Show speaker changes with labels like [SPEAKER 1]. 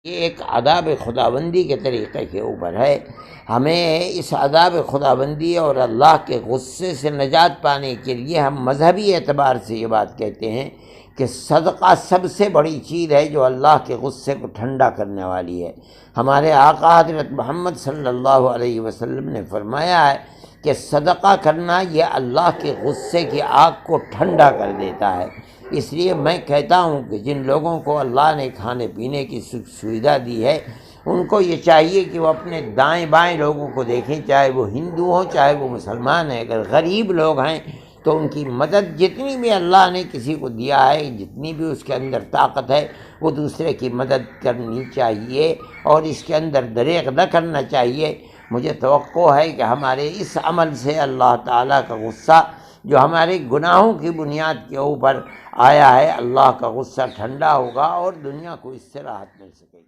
[SPEAKER 1] یہ ایک آداب خداوندی کے طریقے کے اوپر ہے۔ ہمیں اس آداب خداوندی اور اللہ کے غصے سے نجات پانے کے لیے ہم مذہبی اعتبار سے یہ بات کہتے ہیں کہ صدقہ سب سے بڑی چیز ہے جو اللہ کے غصے کو ٹھنڈا کرنے والی ہے۔ ہمارے آقا حضرت محمد صلی اللہ علیہ وسلم نے فرمایا ہے کہ صدقہ کرنا یہ اللہ کے غصے کی آگ کو ٹھنڈا کر دیتا ہے۔ اس لیے میں کہتا ہوں کہ جن لوگوں کو اللہ نے کھانے پینے کی سویدھا دی ہے ان کو یہ چاہیے کہ وہ اپنے دائیں بائیں لوگوں کو دیکھیں، چاہے وہ ہندو ہوں چاہے وہ مسلمان ہیں۔ اگر غریب لوگ ہیں تو ان کی مدد جتنی بھی اللہ نے کسی کو دیا ہے، جتنی بھی اس کے اندر طاقت ہے، وہ دوسرے کی مدد کرنی چاہیے اور اس کے اندر دریغ نہ کرنا چاہیے۔ مجھے توقع ہے کہ ہمارے اس عمل سے اللہ تعالیٰ کا غصہ جو ہمارے گناہوں کی بنیاد کے اوپر آیا ہے، اللہ کا غصہ ٹھنڈا ہوگا اور دنیا کو اس سے راحت مل سکے گی۔